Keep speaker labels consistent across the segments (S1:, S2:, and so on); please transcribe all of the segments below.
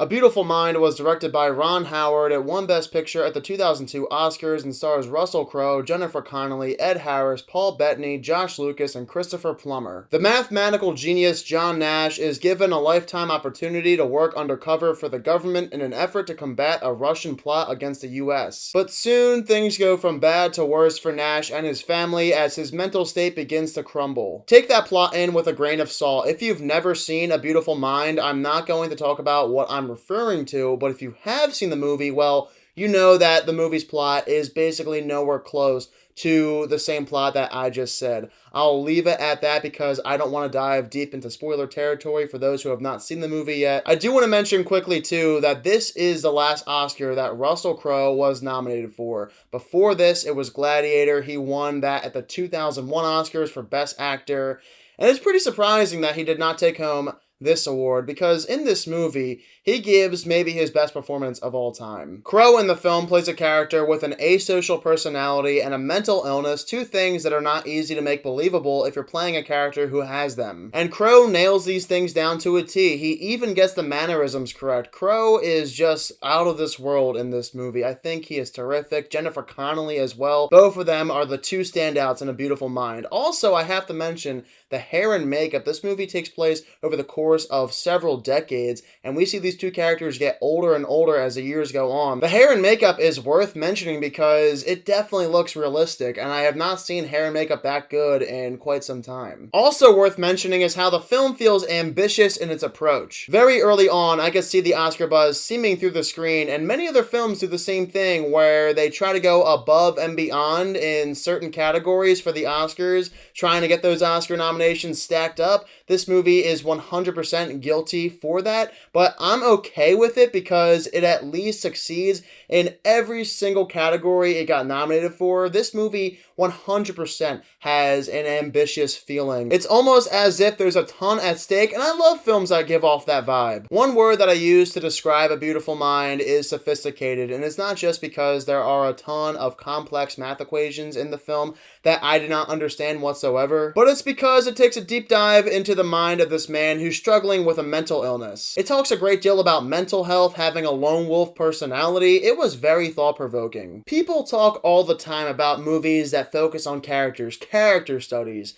S1: Beautiful Mind was directed by Ron Howard. It won Best Picture at the 2002 Oscars and stars Russell Crowe, Jennifer Connelly, Ed Harris, Paul Bettany, Josh Lucas, and Christopher Plummer. The mathematical genius John Nash is given a lifetime opportunity to work undercover for the government in an effort to combat a Russian plot against the US. But soon, things go from bad to worse for Nash and his family as his mental state begins to crumble. Take that plot in with a grain of salt. If you've never seen A Beautiful Mind, I'm not going to talk about what I'm referring to, but if you have seen the movie, well, you know that the movie's plot is basically nowhere close to the same plot that I just said. I'll leave it at that because I don't want to dive deep into spoiler territory for those who have not seen the movie yet. I do want to mention quickly too that this is the last Oscar that Russell Crowe was nominated for. Before this, it was Gladiator. He won that at the 2001 Oscars for Best Actor. And it's pretty surprising that he did not take home this award because in this movie, he gives maybe his best performance of all time. Crowe in the film plays a character with an asocial personality and a mental illness, two things that are not easy to make believable if you're playing a character who has them. And Crowe nails these things down to a T. He even gets the mannerisms correct. Crowe is just out of this world in this movie. I think he is terrific. Jennifer Connelly as well. Both of them are the two standouts in A Beautiful Mind. Also, I have to mention the hair and makeup. This movie takes place over the course of several decades, and we see these two characters get older and older as the years go on. The hair and makeup is worth mentioning because it definitely looks realistic, and I have not seen hair and makeup that good in quite some time. Also worth mentioning is how the film feels ambitious in its approach. Very early on, I could see the Oscar buzz seeping through the screen, and many other films do the same thing where they try to go above and beyond in certain categories for the Oscars, trying to get those Oscar nominations stacked up. This movie is 100% guilty for that, but I'm okay with it because it at least succeeds in every single category it got nominated for. This movie 100% has an ambitious feeling. It's almost as if there's a ton at stake, and I love films that give off that vibe. One word that I use to describe A Beautiful Mind is sophisticated, and it's not just because there are a ton of complex math equations in the film that I did not understand whatsoever, but it's because it takes a deep dive into the mind of this man who's struggling with a mental illness. It talks a great deal about mental health, having a lone wolf personality. It was very thought-provoking. People talk all the time about movies that focus on characters, character studies,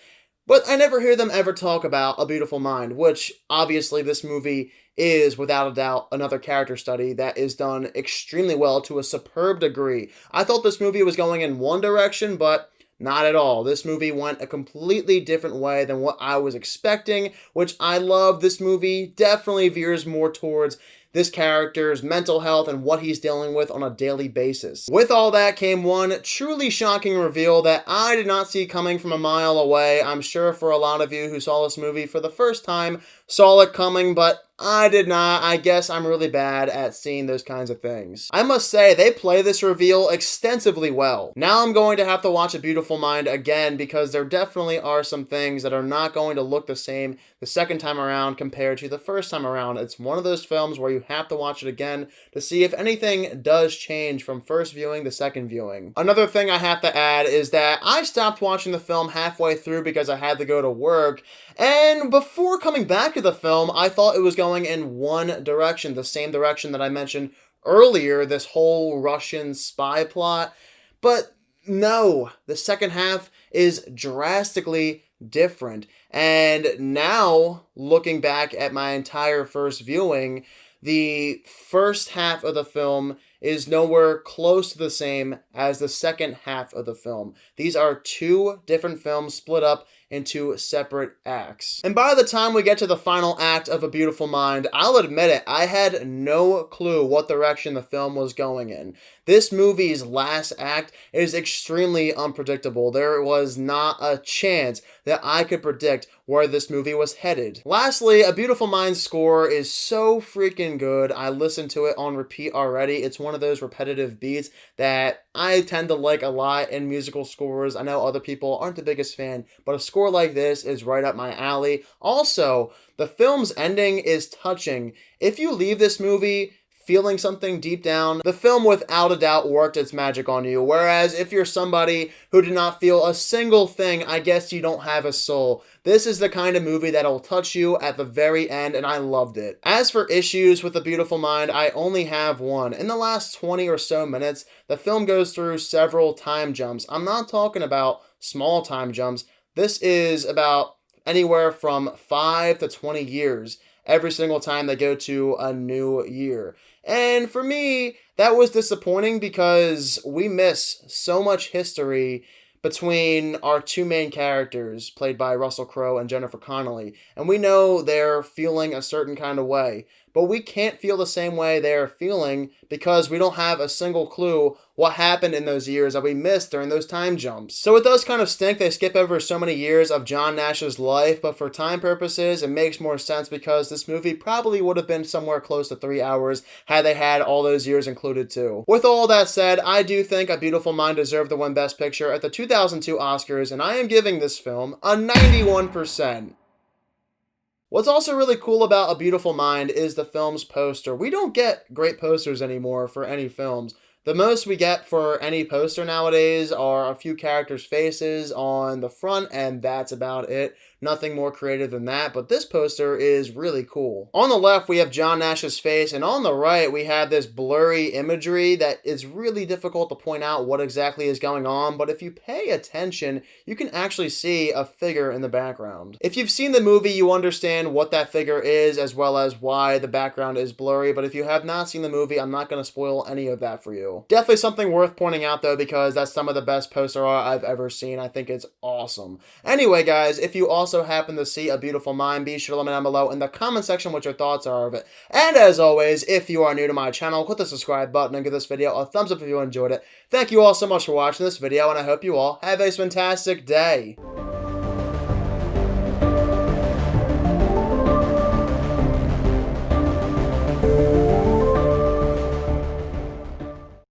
S1: but I never hear them ever talk about A Beautiful Mind, which obviously this movie is without a doubt another character study that is done extremely well to a superb degree. I thought this movie was going in one direction, but not at all. This movie went a completely different way than what I was expecting, which I love. This movie definitely veers more towards this character's mental health and what he's dealing with on a daily basis. With all that came one truly shocking reveal that I did not see coming from a mile away. I'm sure for a lot of you who saw this movie for the first time saw it coming, but I did not. I guess I'm really bad at seeing those kinds of things. I must say, they play this reveal extensively well. Now I'm going to have to watch A Beautiful Mind again because there definitely are some things that are not going to look the same the second time around compared to the first time around. It's one of those films where you have to watch it again to see if anything does change from first viewing to second viewing. Another thing I have to add is that I stopped watching the film halfway through because I had to go to work, and before coming back to the film, I thought it was going in one direction, the same direction that I mentioned earlier, this whole Russian spy plot. But no, the second half is drastically different. And now, looking back at my entire first viewing, the first half of the film is nowhere close to the same as the second half of the film. These are two different films split up into separate acts. And by the time we get to the final act of A Beautiful Mind, I'll admit it, I had no clue what direction the film was going in. This movie's last act is extremely unpredictable. There was not a chance that I could predict where this movie was headed. Lastly, A Beautiful Mind's score is so freaking good. I listened to it on repeat already. It's one of those repetitive beats that I tend to like a lot in musical scores. I know other people aren't the biggest fan, but a score like this is right up my alley. Also, the film's ending is touching. If you leave this movie feeling something deep down, the film without a doubt worked its magic on you. Whereas if you're somebody who did not feel a single thing, I guess you don't have a soul. This is the kind of movie that'll touch you at the very end, and I loved it. As for issues with A Beautiful Mind, I only have one. In the last 20 or so minutes, the film goes through several time jumps. I'm not talking about small time jumps. This is about anywhere from 5 to 20 years every single time they go to a new year. And for me, that was disappointing because we miss so much history between our two main characters, played by Russell Crowe and Jennifer Connelly. And we know they're feeling a certain kind of way, but we can't feel the same way they're feeling because we don't have a single clue what happened in those years that we missed during those time jumps. So it does kind of stink they skip over so many years of John Nash's life, but for time purposes, it makes more sense because this movie probably would have been somewhere close to 3 hours had they had all those years included too. With all that said, I do think A Beautiful Mind deserved to win Best Picture at the 2002 Oscars, and I am giving this film a 91%. What's also really cool about A Beautiful Mind is the film's poster. We don't get great posters anymore for any films. The most we get for any poster nowadays are a few characters' faces on the front, and that's about it. Nothing more creative than that, but this poster is really cool. On the left, we have John Nash's face, and on the right, we have this blurry imagery that is really difficult to point out what exactly is going on, but if you pay attention, you can actually see a figure in the background. If you've seen the movie, you understand what that figure is, as well as why the background is blurry, but if you have not seen the movie, I'm not going to spoil any of that for you. Definitely something worth pointing out, though, because that's some of the best poster art I've ever seen. I think it's awesome. Anyway, guys, if you also happen to see A Beautiful Mind, be sure to let me know down below in the comment section what your thoughts are of it. And as always, if you are new to my channel, click the subscribe button and give this video a thumbs up if you enjoyed it. Thank you all so much for watching this video, and I hope you all have a fantastic day.